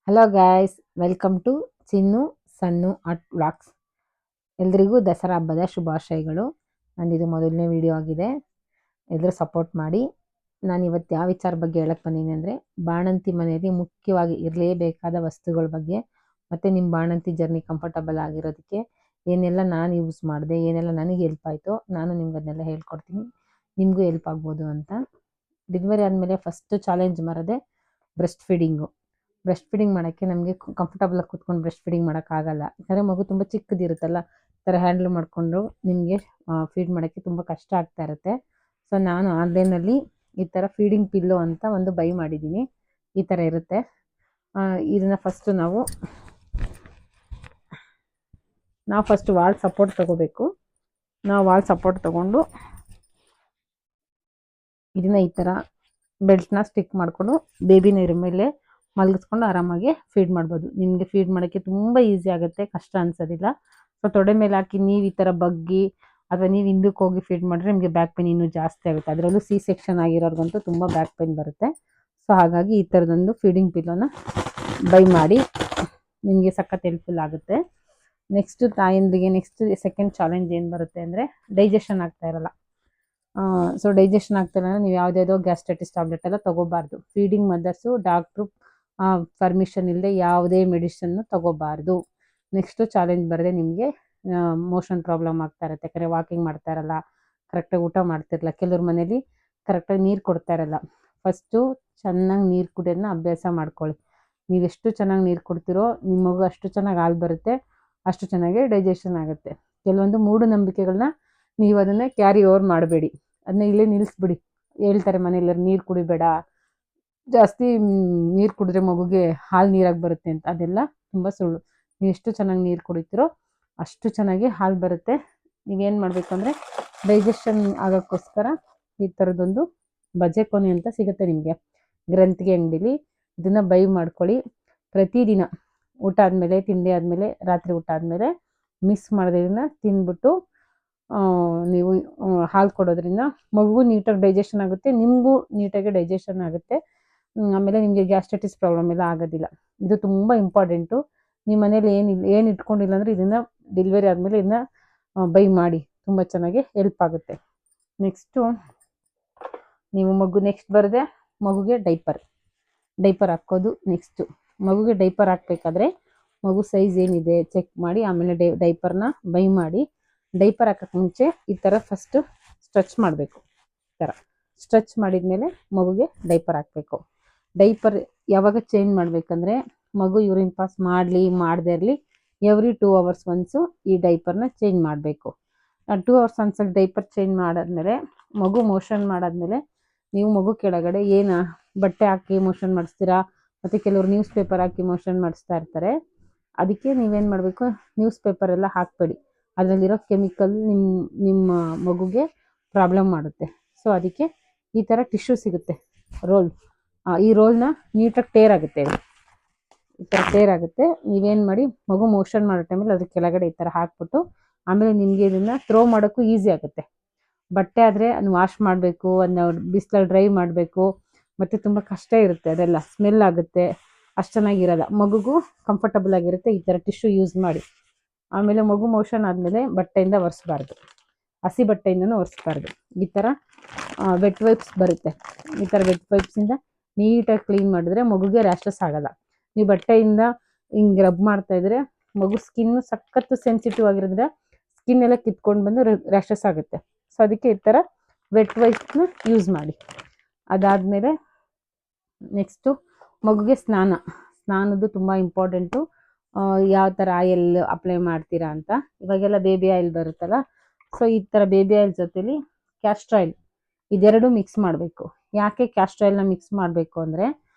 Hello guys, welcome to Chinnu Sannu at vlogs. ಎಲ್ರಿಗೂ ದಸರಾ ಹಬ್ಬದ ಶುಭಾಶಯಗಳು. ನಂದಿದು ಮೊದಲನೇ ವಿಡಿಯೋ ಆಗಿದೆ. ಎಲ್ಲರೂ ಸಪೋರ್ಟ್ ಮಾಡಿ. ನಾನು ಇವತ್ತು ಯಾವ ವಿಚಾರ ಬಗ್ಗೆ ಹೇಳಕ್ಕೆ ಬಂದೀನಿ ಅಂದರೆ, ಬಾಣಂತಿ ಮನೆಯಲ್ಲಿ ಮುಖ್ಯವಾಗಿ ಇರಲೇಬೇಕಾದ ವಸ್ತುಗಳ ಬಗ್ಗೆ, ಮತ್ತು ನಿಮ್ಮ ಬಾಣಂತಿ ಜರ್ನಿ ಕಂಫರ್ಟಬಲ್ ಆಗಿರೋದಕ್ಕೆ ಏನೆಲ್ಲ ನಾನು ಯೂಸ್ ಮಾಡಿದೆ, ಏನೆಲ್ಲ ನನಗೆ ಹೆಲ್ಪ್ ಆಯಿತು, ನಾನು ನಿಮ್ಗೆ ಅದನ್ನೆಲ್ಲ ಹೇಳ್ಕೊಡ್ತೀನಿ. ನಿಮಗೂ ಹೆಲ್ಪ್ ಆಗ್ಬೋದು ಅಂತ. ಡೆಲಿವರಿ ಆದಮೇಲೆ ಫಸ್ಟು ಚಾಲೆಂಜ್ ಮಾಡೋದೇ ಬ್ರೆಸ್ಟ್ ಫೀಡಿಂಗು. ಬ್ರೆಸ್ಟ್ ಫೀಡಿಂಗ್ ಮಾಡೋಕ್ಕೆ ನಮಗೆ ಕಂಫರ್ಟಬಲಾಗಿ ಕೂತ್ಕೊಂಡು ಬ್ರೆಸ್ಟ್ ಫೀಡಿಂಗ್ ಮಾಡೋಕ್ಕಾಗಲ್ಲ. ಯಾಕಂದರೆ ಮಗು ತುಂಬ ಚಿಕ್ಕದಿರುತ್ತಲ್ಲ, ಈ ಥರ ಹ್ಯಾಂಡ್ಲ್ ಮಾಡಿಕೊಂಡು ನಿಮಗೆ ಫೀಡ್ ಮಾಡೋಕ್ಕೆ ತುಂಬ ಕಷ್ಟ ಆಗ್ತಾ ಇರುತ್ತೆ. ಸೊ ನಾನು ಆನ್ಲೈನಲ್ಲಿ ಈ ಥರ ಫೀಡಿಂಗ್ ಪಿಲ್ಲೋ ಅಂತ ಒಂದು ಬೈ ಮಾಡಿದ್ದೀನಿ. ಈ ಥರ ಇರುತ್ತೆ. ಇದನ್ನು ಫಸ್ಟು ನಾವು ವಾಲ್ ಸಪೋರ್ಟ್ ತೊಗೋಬೇಕು. ನಾವು ವಾಲ್ ಸಪೋರ್ಟ್ ತೊಗೊಂಡು ಇದನ್ನು ಈ ಥರ ಬೆಲ್ಟ್ನ ಸ್ಟಿಕ್ ಮಾಡಿಕೊಂಡು ಬೇಬಿನ ಇದ್ರ ಮೇಲೆ ಮಲಗಿಸ್ಕೊಂಡು ಆರಾಮಾಗಿ ಫೀಡ್ ಮಾಡ್ಬೋದು. ನಿಮಗೆ ಫೀಡ್ ಮಾಡೋಕ್ಕೆ ತುಂಬ ಈಸಿ ಆಗುತ್ತೆ, ಕಷ್ಟ ಅನ್ಸೋದಿಲ್ಲ. ಸೊ ತೊಡೆ ಮೇಲೆ ಹಾಕಿ ನೀವು ಈ ಥರ ಬಗ್ಗಿ ಅಥವಾ ನೀವು ಹಿಂದಕ್ಕೆ ಹೋಗಿ ಫೀಡ್ ಮಾಡಿದ್ರೆ ನಿಮಗೆ ಬ್ಯಾಕ್ ಪೇನ್ ಇನ್ನೂ ಜಾಸ್ತಿ ಆಗುತ್ತೆ. ಅದರಲ್ಲೂ ಸಿ ಸೆಕ್ಷನ್ ಆಗಿರೋರ್ಗಂತೂ ತುಂಬ ಬ್ಯಾಕ್ ಪೇನ್ ಬರುತ್ತೆ. ಸೊ ಹಾಗಾಗಿ ಈ ಥರದೊಂದು ಫೀಡಿಂಗ್ ಪಿಲ್ಲೋನ ಬೈ ಮಾಡಿ, ನಿಮಗೆ ಸಖತ್ ಹೆಲ್ಪ್ಫುಲ್ ಆಗುತ್ತೆ. ನೆಕ್ಸ್ಟು ತಾಯಂದಿರಿಗೆ ಸೆಕೆಂಡ್ ಚಾಲೆಂಜ್ ಏನು ಬರುತ್ತೆ ಅಂದರೆ, ಡೈಜೆಷನ್ ಆಗ್ತಾ ಇರಲ್ಲ. ಸೊ ಡೈಜೆಷನ್ ಆಗ್ತಿಲ್ಲ ಅಂದರೆ ನೀವು ಯಾವುದ್ಯಾವುದೋ ಗ್ಯಾಸ್ಟ್ರೈಟಿಸ್ ಟ್ಯಾಬ್ಲೆಟ್ ಎಲ್ಲ ತೊಗೋಬಾರ್ದು. ಫೀಡಿಂಗ್ ಮದರ್ಸು ಡಾಕ್ಟ್ರು ಪರ್ಮಿಷನ್ ಇಲ್ಲದೆ ಯಾವುದೇ ಮೆಡಿಸನ್ನು ತೊಗೋಬಾರ್ದು. ನೆಕ್ಸ್ಟು ಚಾಲೆಂಜ್ ಬರದೆ ನಿಮಗೆ ಮೋಷನ್ ಪ್ರಾಬ್ಲಮ್ ಆಗ್ತಾ ಇರುತ್ತೆ. ಯಾಕಂದರೆ ವಾಕಿಂಗ್ ಮಾಡ್ತಾ ಇರಲ್ಲ, ಕರೆಕ್ಟಾಗಿ ಊಟ ಮಾಡ್ತಿರಲ್ಲ, ಕೆಲವ್ರ ಮನೇಲಿ ಕರೆಕ್ಟಾಗಿ ನೀರು ಕೊಡ್ತಾ ಇರಲ್ಲ. ಫಸ್ಟು ಚೆನ್ನಾಗಿ ನೀರು ಕುಡಿಯೋದನ್ನ ಅಭ್ಯಾಸ ಮಾಡ್ಕೊಳ್ಳಿ. ನೀವೆಷ್ಟು ಚೆನ್ನಾಗಿ ನೀರು ಕುಡ್ತಿರೋ ನಿಮ್ಮ ಮಗು ಅಷ್ಟು ಚೆನ್ನಾಗಿ ಹಾಲು ಬರುತ್ತೆ, ಅಷ್ಟು ಚೆನ್ನಾಗಿ ಡೈಜೆಷನ್ ಆಗುತ್ತೆ. ಕೆಲವೊಂದು ಮೂಢನಂಬಿಕೆಗಳನ್ನ ನೀವು ಅದನ್ನು ಕ್ಯಾರಿ ಓವರ್ ಮಾಡಬೇಡಿ, ಅದನ್ನ ಇಲ್ಲೇ ನಿಲ್ಲಿಸ್ಬಿಡಿ. ಹೇಳ್ತಾರೆ ಮನೆಯಲ್ಲರೂ ನೀರು ಕುಡಿಬೇಡ, ಜಾಸ್ತಿ ನೀರು ಕುಡಿದ್ರೆ ಮಗುಗೆ ಹಾಲು ನೀರಾಗಿ ಬರುತ್ತೆ ಅಂತ. ಅದೆಲ್ಲ ತುಂಬ ಸುಳ್ಳು. ನೀವು ಎಷ್ಟು ಚೆನ್ನಾಗಿ ನೀರು ಕುಡಿತೀರೋ ಅಷ್ಟು ಚೆನ್ನಾಗಿ ಹಾಲು ಬರುತ್ತೆ. ನೀವೇನು ಮಾಡಬೇಕು ಅಂದರೆ, ಡೈಜೆಷನ್ ಆಗೋಕ್ಕೋಸ್ಕರ ಈ ಥರದೊಂದು ಬಜೆ ಕೊನೆ ಅಂತ ಸಿಗುತ್ತೆ ನಿಮಗೆ ಗ್ರಂಥಿಗೆ ಅಂಗಡಿಲಿ. ಇದನ್ನು ಬೈ ಮಾಡ್ಕೊಳ್ಳಿ. ಪ್ರತಿದಿನ ಊಟ ಆದಮೇಲೆ, ತಿಂಡಿ ಆದಮೇಲೆ, ರಾತ್ರಿ ಊಟ ಆದಮೇಲೆ ಮಿಕ್ಸ್ ಮಾಡೋದ್ರಿಂದ ತಿಂದ್ಬಿಟ್ಟು ನೀವು ಹಾಲು ಕೊಡೋದ್ರಿಂದ ಮಗುಗೂ ನೀಟಾಗಿ ಡೈಜೆಷನ್ ಆಗುತ್ತೆ, ನಿಮಗೂ ನೀಟಾಗಿ ಡೈಜೆಷನ್ ಆಗುತ್ತೆ. ಆಮೇಲೆ ನಿಮಗೆ ಗ್ಯಾಸ್ಟ್ರೈಟಿಸ್ ಪ್ರಾಬ್ಲಮ್ ಎಲ್ಲ ಆಗೋದಿಲ್ಲ. ಇದು ತುಂಬ ಇಂಪಾರ್ಟೆಂಟು. ನಿಮ್ಮ ಮನೇಲಿ ಏನು ಇಟ್ಕೊಂಡಿಲ್ಲ ಅಂದರೆ ಇದನ್ನು ಡೆಲಿವರಿ ಆದಮೇಲೆ ಇದನ್ನ ಬೈ ಮಾಡಿ, ತುಂಬ ಚೆನ್ನಾಗಿ ಹೆಲ್ಪ್ ಆಗುತ್ತೆ. ನೆಕ್ಸ್ಟು ನೀವು ನೆಕ್ಸ್ಟ್ ಬರದೆ ಮಗುಗೆ ಡೈಪರ್ ಹಾಕೋದು. ನೆಕ್ಸ್ಟು ಮಗುಗೆ ಡೈಪರ್ ಹಾಕಬೇಕಾದ್ರೆ ಮಗು ಸೈಜ್ ಏನಿದೆ ಚೆಕ್ ಮಾಡಿ ಆಮೇಲೆ ಡೈಪರ್ನ ಬೈ ಮಾಡಿ. ಡೈಪರ್ ಹಾಕೋಕ್ಕೆ ಮುಂಚೆ ಈ ಥರ ಫಸ್ಟು ಸ್ಟ್ರೆಚ್ ಮಾಡಬೇಕು. ಈ ಥರ ಸ್ಟ್ರೆಚ್ ಮಾಡಿದ್ಮೇಲೆ ಮಗುಗೆ ಡೈಪರ್ ಹಾಕಬೇಕು. ಡೈಪರ್ ಯಾವಾಗ ಚೇಂಜ್ ಮಾಡಬೇಕಂದ್ರೆ, ಮಗು ಯೂರಿನ್ ಪಾಸ್ ಮಾಡದೇ ಇರಲಿ, ಎವ್ರಿ 2 hours ಒನ್ಸು ಈ ಡೈಪರ್ನ ಚೇಂಜ್ ಮಾಡಬೇಕು. 2 hours ಒನ್ಸಲ್ಲಿ ಡೈಪರ್ ಚೇಂಜ್ ಮಾಡಾದ್ಮೇಲೆ ಮಗು ಮೋಷನ್ ಮಾಡಾದ್ಮೇಲೆ ನೀವು ಮಗು ಕೆಳಗಡೆ ಏನು ಬಟ್ಟೆ ಹಾಕಿ ಮೋಷನ್ ಮಾಡಿಸ್ತೀರಾ, ಮತ್ತು ಕೆಲವರು ನ್ಯೂಸ್ ಪೇಪರ್ ಹಾಕಿ ಮೋಷನ್ ಮಾಡಿಸ್ತಾ ಇರ್ತಾರೆ. ಅದಕ್ಕೆ ನೀವೇನು ಮಾಡಬೇಕು, ನ್ಯೂಸ್ ಪೇಪರ್ ಎಲ್ಲ ಹಾಕಬೇಡಿ. ಅದರಲ್ಲಿರೋ ಕೆಮಿಕಲ್ ನಿಮ್ಮ ಮಗುಗೆ ಪ್ರಾಬ್ಲಮ್ ಮಾಡುತ್ತೆ. ಸೊ ಅದಕ್ಕೆ ಈ ಥರ ಟಿಶ್ಯೂ ಸಿಗುತ್ತೆ, ರೋಲ್. ಈ ರೋಲ್ನ ನೀಟಾಗಿ ಈ ಥರ ಟೇರ್ ಆಗುತ್ತೆ. ನೀವೇನು ಮಾಡಿ, ಮಗು ಮೋಷನ್ ಮಾಡೋ ಟೈಮಲ್ಲಿ ಅದ್ರ ಕೆಳಗಡೆ ಈ ಥರ ಹಾಕ್ಬಿಟ್ಟು ಆಮೇಲೆ ನಿಮಗೆ ಇದನ್ನು ಥ್ರೋ ಮಾಡೋಕ್ಕೂ ಈಸಿ ಆಗುತ್ತೆ. ಬಟ್ಟೆ ಆದರೆ ಅದನ್ನ ವಾಶ್ ಮಾಡಬೇಕು, ಅದನ್ನ ಬಿಸಿಲಲ್ಲಿ ಡ್ರೈ ಮಾಡಬೇಕು, ಮತ್ತು ತುಂಬ ಕಷ್ಟ ಇರುತ್ತೆ, ಅದೆಲ್ಲ ಸ್ಮೆಲ್ ಆಗುತ್ತೆ, ಅಷ್ಟು ಚೆನ್ನಾಗಿರಲ್ಲ. ಮಗುಗೂ ಕಂಫರ್ಟಬಲ್ ಆಗಿರುತ್ತೆ. ಈ ಥರ ಟಿಶ್ಯೂ ಯೂಸ್ ಮಾಡಿ. ಆಮೇಲೆ ಮಗು ಮೋಷನ್ ಆದಮೇಲೆ ಬಟ್ಟೆಯಿಂದ ಒರೆಸ್ಬಾರ್ದು, ಹಸಿ ಬಟ್ಟೆಯಿಂದನೂ ಒರೆಸ್ಬಾರ್ದು. ಈ ಥರ ವೆಟ್ ವೈಪ್ಸ್ ಬರುತ್ತೆ. ಈ ಥರ ವೆಟ್ ವೈಪ್ಸಿಂದ ನೀಟಾಗಿ ಕ್ಲೀನ್ ಮಾಡಿದ್ರೆ ಮಗುಗೆ ರ್ಯಾಷಸ್ ಆಗೋಲ್ಲ. ನೀವು ಬಟ್ಟೆಯಿಂದ ಹಿಂಗೆ ರಬ್ ಮಾಡ್ತಾಯಿದ್ರೆ ಮಗು ಸ್ಕಿನ್ನು ಸಖತ್ತು ಸೆನ್ಸಿಟಿವ್ ಆಗಿರೋದ್ರಿಂದ ಸ್ಕಿನ್ ಎಲ್ಲ ಕಿತ್ಕೊಂಡು ಬಂದು ರ್ಯಾಷಸ್ ಆಗುತ್ತೆ. ಸೊ ಅದಕ್ಕೆ ಈ ಥರ ವೆಟ್ ವೈಪ್ಸ್ನ ಯೂಸ್ ಮಾಡಿ. ಅದಾದಮೇಲೆ ನೆಕ್ಸ್ಟು ಮಗುಗೆ ಸ್ನಾನದ್ದು ತುಂಬ ಇಂಪಾರ್ಟೆಂಟು. ಯಾವ ಥರ ಆಯಿಲ್ ಅಪ್ಲೈ ಮಾಡ್ತೀರಾ ಅಂತ. ಇವಾಗೆಲ್ಲ ಬೇಬಿ ಆಯಿಲ್ ಬರುತ್ತಲ್ಲ, ಸೊ ಈ ಥರ ಬೇಬಿ ಆಯಿಲ್ ಜೊತೆಲಿ ಕ್ಯಾಸ್ಟರ್ ಆಯಿಲ್ ಇದೆರಡು ಮಿಕ್ಸ್ ಮಾಡಬೇಕು. ಯಾಕೆ ಕ್ಯಾಸ್ಟರ್ ಆಯಿಲ್ನ ಮಿಕ್ಸ್ ಮಾಡಬೇಕು ಅಂದರೆ,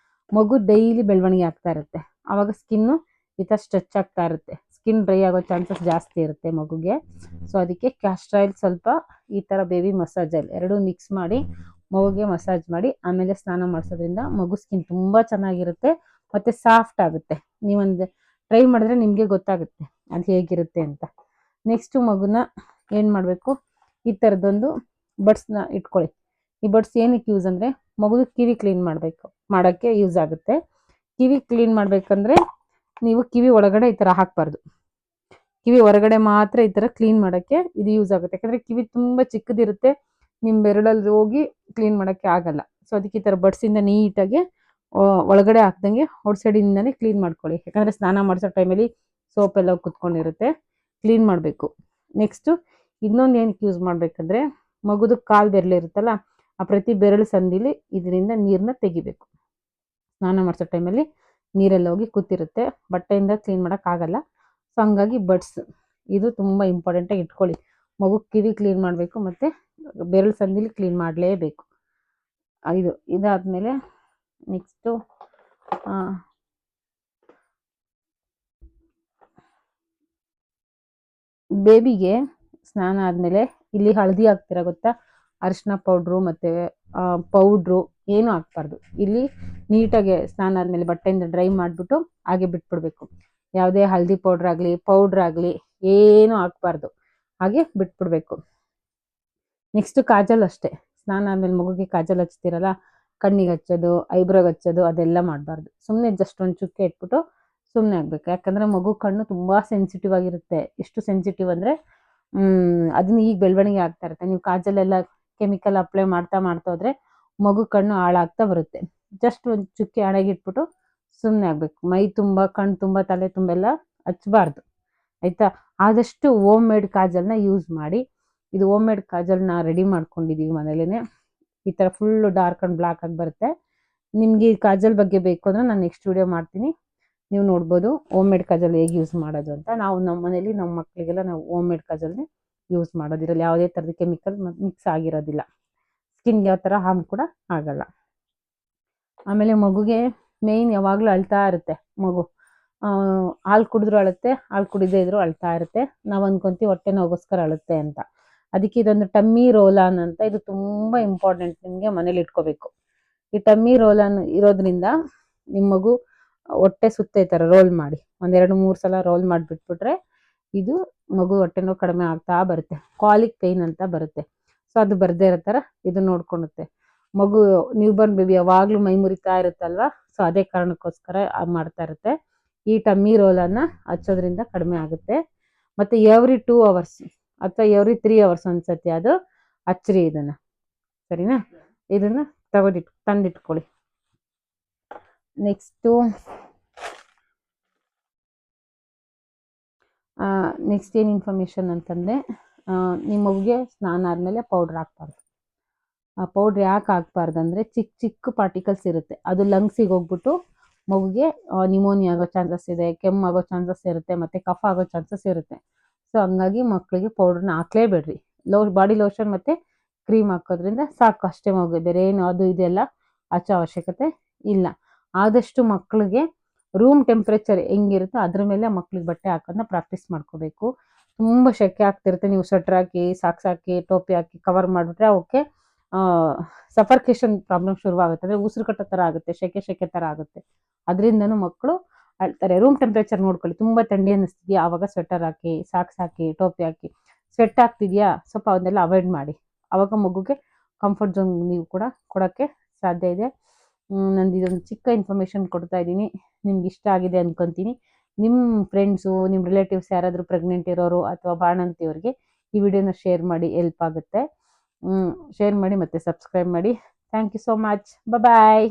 ಮಗು ಡೈಲಿ ಬೆಳವಣಿಗೆ ಆಗ್ತಾ ಇರುತ್ತೆ, ಆವಾಗ ಸ್ಕಿನ್ನು ಈ ಥರ ಸ್ಟ್ರೆಚ್ ಆಗ್ತಾ ಇರುತ್ತೆ, ಸ್ಕಿನ್ ಡ್ರೈ ಆಗೋ ಚಾನ್ಸಸ್ ಜಾಸ್ತಿ ಇರುತ್ತೆ ಮಗುಗೆ. ಸೊ ಅದಕ್ಕೆ ಕ್ಯಾಸ್ಟರ್ ಆಯಿಲ್ ಸ್ವಲ್ಪ ಈ ಥರ ಬೇಬಿ ಮಸಾಜ್ ಆಯಿಲ್ ಎರಡೂ ಮಿಕ್ಸ್ ಮಾಡಿ ಮಗುಗೆ ಮಸಾಜ್ ಮಾಡಿ ಆಮೇಲೆ ಸ್ನಾನ ಮಾಡಿಸೋದ್ರಿಂದ ಮಗು ಸ್ಕಿನ್ ತುಂಬ ಚೆನ್ನಾಗಿರುತ್ತೆ ಮತ್ತು ಸಾಫ್ಟ್ ಆಗುತ್ತೆ. ನೀವೊಂದು ಟ್ರೈ ಮಾಡಿದ್ರೆ ನಿಮಗೆ ಗೊತ್ತಾಗುತ್ತೆ ಅದು ಹೇಗಿರುತ್ತೆ ಅಂತ. ನೆಕ್ಸ್ಟು ಮಗುನ ಏನು ಮಾಡಬೇಕು, ಈ ಥರದ್ದೊಂದು ಬಡ್ಸ್ನ ಇಟ್ಕೊಳ್ಳಿ. ಈ ಬಡ್ಸ್ ಏನಕ್ಕೆ ಯೂಸ್ ಅಂದರೆ, ಮಗುದು ಕಿವಿ ಕ್ಲೀನ್ ಮಾಡೋಕ್ಕೆ ಯೂಸ್ ಆಗುತ್ತೆ. ಕಿವಿ ಕ್ಲೀನ್ ಮಾಡಬೇಕಂದ್ರೆ ನೀವು ಕಿವಿ ಒಳಗಡೆ ಈ ಥರ ಹಾಕಬಾರ್ದು. ಕಿವಿ ಹೊರಗಡೆ ಮಾತ್ರ ಈ ಥರ ಕ್ಲೀನ್ ಮಾಡೋಕ್ಕೆ ಇದು ಯೂಸ್ ಆಗುತ್ತೆ. ಯಾಕಂದರೆ ಕಿವಿ ತುಂಬ ಚಿಕ್ಕದಿರುತ್ತೆ, ನಿಮ್ಮ ಬೆರಳಲ್ಲಿ ಹೋಗಿ ಕ್ಲೀನ್ ಮಾಡೋಕ್ಕೆ ಆಗಲ್ಲ. ಸೊ ಅದಕ್ಕೆ ಈ ಥರ ಬಡ್ಸಿಂದ ನೀಟಾಗಿ ಒಳಗಡೆ ಹಾಕ್ದಂಗೆ ಔಟ್ ಸೈಡಿಂದನೇ ಕ್ಲೀನ್ ಮಾಡ್ಕೊಳ್ಳಿ. ಯಾಕಂದರೆ ಸ್ನಾನ ಮಾಡಿಸೋ ಟೈಮಲ್ಲಿ ಸೋಪೆಲ್ಲ ಕುತ್ಕೊಂಡಿರುತ್ತೆ, ಕ್ಲೀನ್ ಮಾಡಬೇಕು. ನೆಕ್ಸ್ಟು ಇನ್ನೊಂದು ಏನಕ್ಕೆ ಯೂಸ್ ಮಾಡಬೇಕಂದ್ರೆ ಮಗುದು ಕಾಲು ಬೆರಳಿರುತ್ತಲ್ಲ, ಆ ಪ್ರತಿ ಬೆರಳು ಸಂದಿಲಿ ಇದರಿಂದ ನೀರನ್ನ ತೆಗಿಬೇಕು. ಸ್ನಾನ ಮಾಡಿಸೋ ಟೈಮಲ್ಲಿ ನೀರೆಲ್ಲ ಹೋಗಿ ಕೂತಿರುತ್ತೆ, ಬಟ್ಟೆಯಿಂದ ಕ್ಲೀನ್ ಮಾಡೋಕ್ಕಾಗಲ್ಲ. ಸೊ ಹಂಗಾಗಿ ಬಡ್ಸ್ ಇದು ತುಂಬ ಇಂಪಾರ್ಟೆಂಟಾಗಿ ಇಟ್ಕೊಳ್ಳಿ. ಮಗು ಕಿವಿ ಕ್ಲೀನ್ ಮಾಡಬೇಕು ಮತ್ತು ಬೆರಳು ಸಂದಿಲಿ ಕ್ಲೀನ್ ಮಾಡಲೇಬೇಕು. ಇದಾದಮೇಲೆ ನೆಕ್ಸ್ಟು ಬೇಬಿಗೆ ಸ್ನಾನ ಆದಮೇಲೆ ಇಲ್ಲಿ ಹಳದಿ ಹಾಕ್ತೀರಾ ಗೊತ್ತಾ, ಅರಿಶಿನ ಪೌಡ್ರು ಮತ್ತು ಪೌಡ್ರು ಏನೂ ಹಾಕ್ಬಾರ್ದು. ಇಲ್ಲಿ ನೀಟಾಗಿ ಸ್ನಾನ ಆದಮೇಲೆ ಬಟ್ಟೆಯಿಂದ ಡ್ರೈ ಮಾಡಿಬಿಟ್ಟು ಹಾಗೆ ಬಿಟ್ಬಿಡ್ಬೇಕು. ಯಾವುದೇ ಹಳದಿ ಪೌಡ್ರಾಗಲಿ ಪೌಡ್ರಾಗಲಿ ಏನೂ ಹಾಕ್ಬಾರ್ದು, ಹಾಗೆ ಬಿಟ್ಬಿಡ್ಬೇಕು. ನೆಕ್ಸ್ಟು ಕಾಜಲ್ ಅಷ್ಟೇ, ಸ್ನಾನ ಆದಮೇಲೆ ಮಗುಗೆ ಕಾಜಲ್ ಹಚ್ತೀರಲ್ಲ, ಕಣ್ಣಿಗೆ ಹಚ್ಚೋದು ಐಬ್ರೋಗೆ ಹಚ್ಚೋದು ಅದೆಲ್ಲ ಮಾಡಬಾರ್ದು. ಸುಮ್ಮನೆ ಜಸ್ಟ್ ಒಂದು ಚುಕ್ಕೆ ಇಟ್ಬಿಟ್ಟು ಸುಮ್ಮನೆ ಆಗಬೇಕು. ಯಾಕಂದರೆ ಮಗು ಕಣ್ಣು ತುಂಬ ಸೆನ್ಸಿಟಿವ್ ಆಗಿರುತ್ತೆ. ಎಷ್ಟು ಸೆನ್ಸಿಟಿವ್ ಅಂದರೆ ಅದನ್ನ ಈಗ ಬೆಳವಣಿಗೆ ಆಗ್ತಾ ಇರುತ್ತೆ. ನೀವು ಕಾಜಲೆಲ್ಲ ಕೆಮಿಕಲ್ ಅಪ್ಲೈ ಮಾಡ್ತಾ ಹೋದರೆ ಮಗು ಕಣ್ಣು ಹಾಳಾಗ್ತಾ ಬರುತ್ತೆ. ಜಸ್ಟ್ ಒಂದು ಚುಕ್ಕೆ ಹಣೆಗೆ ಇಟ್ಬಿಟ್ಟು ಸುಮ್ಮನೆ ಆಗಬೇಕು. ಮೈ ತುಂಬ ಕಣ್ಣು ತುಂಬ ತಲೆ ತುಂಬೆಲ್ಲ ಹಚ್ಚಬಾರ್ದು, ಆಯಿತಾ. ಆದಷ್ಟು ಹೋಮ್ ಮೇಡ್ ಕಾಜಲ್ನ ಯೂಸ್ ಮಾಡಿ. ಇದು ಹೋಮ್ ಮೇಡ್ ಕಾಜಲ್ನ ರೆಡಿ ಮಾಡ್ಕೊಂಡಿದ್ದೀವಿ ಮನೇಲೇ. ಈ ಥರ ಫುಲ್ಲು ಡಾರ್ಕ್ ಆ್ಯಂಡ್ ಬ್ಲ್ಯಾಕ್ ಆಗಿ ಬರುತ್ತೆ. ನಿಮಗೆ ಈ ಕಾಜಲ್ ಬಗ್ಗೆ ಬೇಕು ಅಂದರೆ ನಾನು ನೆಕ್ಸ್ಟ್ ವಿಡಿಯೋ ಮಾಡ್ತೀನಿ, ನೀವು ನೋಡ್ಬೋದು ಹೋಮ್ ಮೇಡ್ ಕಾಜಲ್ ಹೇಗೆ ಯೂಸ್ ಮಾಡೋದು ಅಂತ. ನಾವು ನಮ್ಮ ಮನೇಲಿ ನಮ್ಮ ಮಕ್ಕಳಿಗೆಲ್ಲ ನಾವು ಹೋಮ್ ಮೇಡ್ ಕಾಜಲ್ನೇ ಯೂಸ್ ಮಾಡೋದಿರಲ್ಲ, ಯಾವುದೇ ಥರದ ಕೆಮಿಕಲ್ ಮಿಕ್ಸ್ ಆಗಿರೋದಿಲ್ಲ. ಸ್ಕಿನ್ಗೆ ಯಾವ ಥರ ಹಾರ್ಮ್ ಕೂಡ ಆಗಲ್ಲ. ಆಮೇಲೆ ಮಗುಗೆ ಮೇಯ್ನ್ ಯಾವಾಗಲೂ ಅಳ್ತಾ ಇರುತ್ತೆ ಮಗು. ಹಾಲು ಕುಡಿದ್ರು ಅಳುತ್ತೆ, ಹಾಲು ಕುಡಿದೇ ಇದ್ರೂ ಅಳ್ತಾ ಇರುತ್ತೆ. ನಾವು ಅಂದ್ಕೊತೀವಿ ಹೊಟ್ಟೆ ನೋಗೋಸ್ಕರ ಅಳುತ್ತೆ ಅಂತ. ಅದಕ್ಕೆ ಇದೊಂದು ಟಮ್ಮಿ ರೋಲಾನ್ ಅಂತ, ಇದು ತುಂಬ ಇಂಪಾರ್ಟೆಂಟ್, ನಿಮಗೆ ಮನೇಲಿ ಇಟ್ಕೋಬೇಕು. ಈ ಟಮ್ಮಿ ರೋಲಾನ್ ಇರೋದ್ರಿಂದ ನಿಮ್ಮ ಮಗು ಹೊಟ್ಟೆ ಸುತ್ತ ಈ ಥರ ರೋಲ್ ಮಾಡಿ 1-2-3 ಸಲ ರೋಲ್ ಮಾಡಿಬಿಟ್ಬಿಟ್ರೆ ಇದು ಮಗು ಹೊಟ್ಟೆ ನೋವು ಕಡಿಮೆ ಆಗ್ತಾ ಬರುತ್ತೆ. ಕಾಲಿಕ್ ಪೇಯ್ನ್ ಅಂತ ಬರುತ್ತೆ, ಸೊ ಅದು ಬರದೇ ಇರೋ ಥರ ಇದು ನೋಡ್ಕೊಳುತ್ತೆ. ಮಗು ನ್ಯೂ ಬಾರ್ನ್ ಬೇಬಿ ಯಾವಾಗಲೂ ಮೈ ಮುರಿತಾ ಇರುತ್ತಲ್ವ, ಸೊ ಅದೇ ಕಾರಣಕ್ಕೋಸ್ಕರ ಮಾಡ್ತಾ ಇರುತ್ತೆ. ಈ ಟಮ್ಮಿ ರೋಲನ್ನು ಹಚ್ಚೋದ್ರಿಂದ ಕಡಿಮೆ ಆಗುತ್ತೆ. ಮತ್ತು ಎವ್ರಿ 2 hours ಅಥವಾ ಎವ್ರಿ 3 hours ಒಂದ್ಸತಿ ಅದು ಹಚ್ಚ್ರಿ ಇದನ್ನು, ಸರಿನಾ. ಇದನ್ನು ತಂದಿಟ್ಕೊಳ್ಳಿ. ನೆಕ್ಸ್ಟ್ ಏನು ಇನ್ಫಾರ್ಮೇಷನ್ ಅಂತಂದರೆ, ನಿಮ್ಮ ಮಗುಗೆ ಸ್ನಾನ ಆದಮೇಲೆ ಪೌಡ್ರ್ ಹಾಕ್ಬಾರ್ದು. ಆ ಪೌಡ್ರ್ ಯಾಕೆ ಹಾಕ್ಬಾರ್ದು ಅಂದರೆ ಚಿಕ್ಕ ಚಿಕ್ಕ ಪಾರ್ಟಿಕಲ್ಸ್ ಇರುತ್ತೆ, ಅದು ಲಂಗ್ಸಿಗೆ ಹೋಗ್ಬಿಟ್ಟು ಮಗುಗೆ ನಿಮೋನಿಯಾ ಆಗೋ ಚಾನ್ಸಸ್ ಇದೆ, ಕೆಮ್ಮಾಗೋ ಚಾನ್ಸಸ್ ಇರುತ್ತೆ, ಮತ್ತು ಕಫ ಆಗೋ ಚಾನ್ಸಸ್ ಇರುತ್ತೆ. ಸೊ ಹಂಗಾಗಿ ಮಕ್ಕಳಿಗೆ ಪೌಡ್ರನ್ನ ಹಾಕ್ಲೇಬೇಡ್ರಿ. ಬಾಡಿ ಲೋಷನ್ ಮತ್ತು ಕ್ರೀಮ್ ಹಾಕೋದ್ರಿಂದ ಸಾಕು ಅಷ್ಟೇ ಮಗು, ಬೇರೆ ಏನು ಅದು ಇದೆಲ್ಲ ಹಚ್ಚೋ ಅವಶ್ಯಕತೆ ಇಲ್ಲ. ಆದಷ್ಟು ಮಕ್ಕಳಿಗೆ ರೂಮ್ ಟೆಂಪ್ರೇಚರ್ ಹೆಂಗಿರುತ್ತೋ ಅದ್ರ ಮೇಲೆ ಮಕ್ಳಿಗೆ ಬಟ್ಟೆ ಹಾಕೋದನ್ನ ಪ್ರಾಕ್ಟೀಸ್ ಮಾಡ್ಕೋಬೇಕು. ತುಂಬ ಸೆಕೆ ಆಗ್ತಿರುತ್ತೆ, ನೀವು ಸ್ವೆಟ್ರ್ ಹಾಕಿ ಸಾಕ್ಸ್ ಹಾಕಿ ಟೋಪಿ ಹಾಕಿ ಕವರ್ ಮಾಡಿಬಿಟ್ರೆ ಅವಕ್ಕೆ ಸಫರ್ಕೇಷನ್ ಪ್ರಾಬ್ಲಮ್ ಶುರುವಾಗುತ್ತೆ. ಅಂದರೆ ಉಸಿರು ಕಟ್ಟೋ ಥರ ಆಗುತ್ತೆ, ಸೆಕೆ ಥರ ಆಗುತ್ತೆ. ಅದರಿಂದನೂ ಮಕ್ಕಳು ಅಳ್ತಾರೆ. ರೂಮ್ ಟೆಂಪ್ರೇಚರ್ ನೋಡ್ಕೊಳ್ಳಿ. ತುಂಬ ಥಂಡಿ ಅನ್ನಿಸ್ತಿದೆಯಾ ಆವಾಗ ಸ್ವೆಟರ್ ಹಾಕಿ, ಸಾಕ್ಸ್ ಹಾಕಿ, ಟೋಪಿ ಹಾಕಿ. ಸ್ವೆಟ್ ಆಗ್ತಿದೆಯಾ ಸ್ವಲ್ಪ ಅವನ್ನೆಲ್ಲ ಅವಾಯ್ಡ್ ಮಾಡಿ, ಆವಾಗ ಮಗುಗೆ ಕಂಫರ್ಟ್ ಝೋನ್ ನೀವು ಕೂಡ ಕೊಡೋಕ್ಕೆ ಸಾಧ್ಯ ಇದೆ. ನಂದು ಇದೊಂದು ಚಿಕ್ಕ ಇನ್ಫಾರ್ಮೇಷನ್ ಕೊಡ್ತಾ ಇದ್ದೀನಿ, ನಿಮ್ಗೆ ಇಷ್ಟ ಆಗಿದೆ ಅಂದ್ಕೊತೀನಿ. ನಿಮ್ಮ ಫ್ರೆಂಡ್ಸು, ನಿಮ್ಮ ರಿಲೇಟಿವ್ಸ್ ಯಾರಾದರೂ ಪ್ರೆಗ್ನೆಂಟ್ ಇರೋರು ಅಥವಾ ಬಾಣಂತಿಯವ್ರಿಗೆ ಈ ವಿಡಿಯೋನ ಶೇರ್ ಮಾಡಿ, ಹೆಲ್ಪ್ ಆಗುತ್ತೆ. ಶೇರ್ ಮಾಡಿ ಮತ್ತು ಸಬ್ಸ್ಕ್ರೈಬ್ ಮಾಡಿ. Thank you so much. Bye.